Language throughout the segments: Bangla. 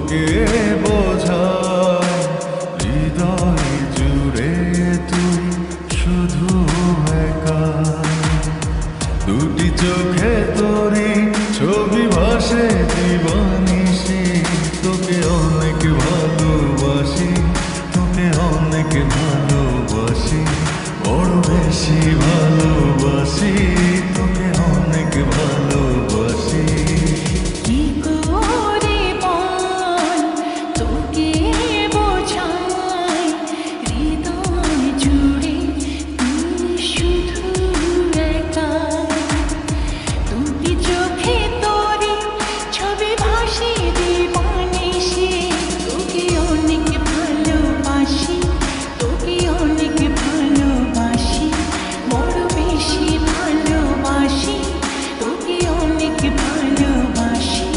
তোকে বোঝায় হৃদয় জুড়ে তুই শুধু একা। দুটি চোখে তোরি ছবি ভাসে দিবানিশি, তোকে অনেক ভালোবাসি, তোকে অনেক ভালোবাসি, বড় বেশি ভালোবাসি, তোকে অনেক ভালোবাসি। কি করে বল তোকে বোঝাই হৃদয় জুড়ে তুই শুধু একা। দুটি চোখে তোরে ছবি ভাসে দিবানিশি, তোকে অনেক ভালোবাসি, তোকে অনেক ভালোবাসি, বড় বেশি ভালোবাসি, তোকে অনেক ভালোবাসি।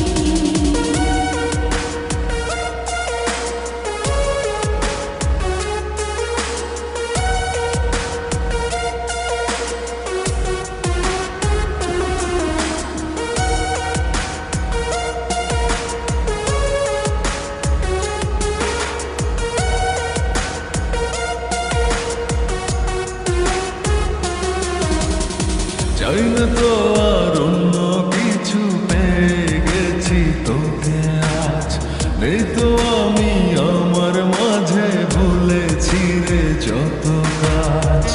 চাই না তো আর অন্য কিছু, পেয়ে গেছি তোকে আজ। নেই তো আমি আমার মাঝে, ভুলেছি রে যত কাজ।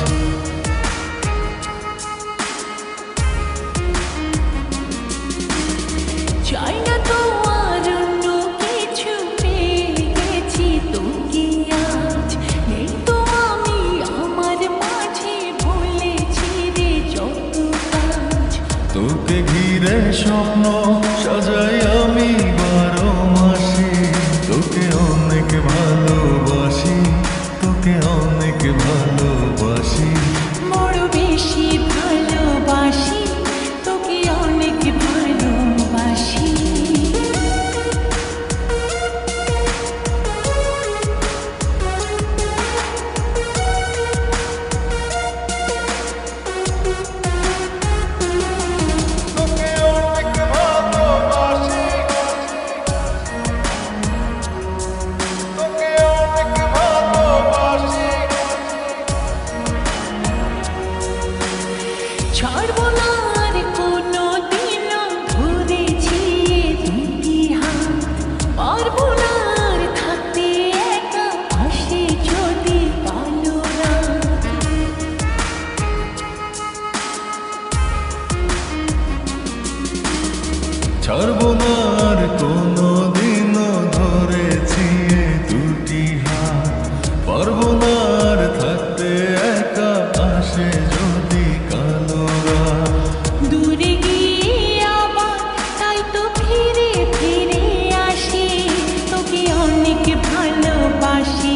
চাই না তো আর অন্য কিছু, পেয়ে গেছি তোকে আজ। নেই তো আমি আমার মাঝে, ভুলেছি রে যত কাজ। তোকে ঘিরে স্বপ্ন সাজাই আমি 12 মাসে, তোকে অনেক ভালোবাসি, তোকে অনেক ভালোবাসি, বড় বেশি ভালোবাসি, তোকে অনেক ভালোবাসি। তোকে অনেক ভালোবাসি, তোকে অনেক ভালোবাসি। ছাড়বো না আর কোনো দিনও ধরেছি দুটি হাত, পারবো না আর থাকতে একা, আসে যদি কালো রাত। ছাড়বো না আর কোনো দিনও ধরেছি এ দুটি হাত, পারবো না আর থাকতে একা, আসে যদি কালো রাত। দূরে গিয়ে আবার তাই তো ফিরে ফিরে আসি, তোকে অনেক ভালোবাসি,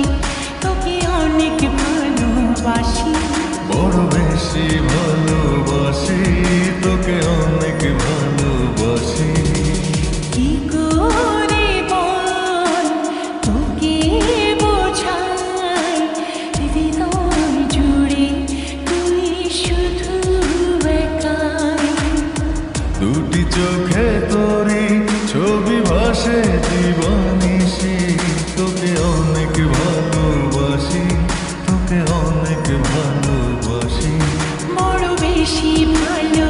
তোকে অনেক ভালোবাসি, বড় বেশি ভালোবাসি, তোকে অনেক ভালোবাসি। কি করে বল তোকে বোঝাই হৃদয় জুড়ে তুই শুধু একাই। দুটি চোখে তোরি ছবি ভাসে দিবানিশি, তোকে অনেক ভালোবাসি, তোকে অনেক ভালোবাসি, বড় বেশি ভালো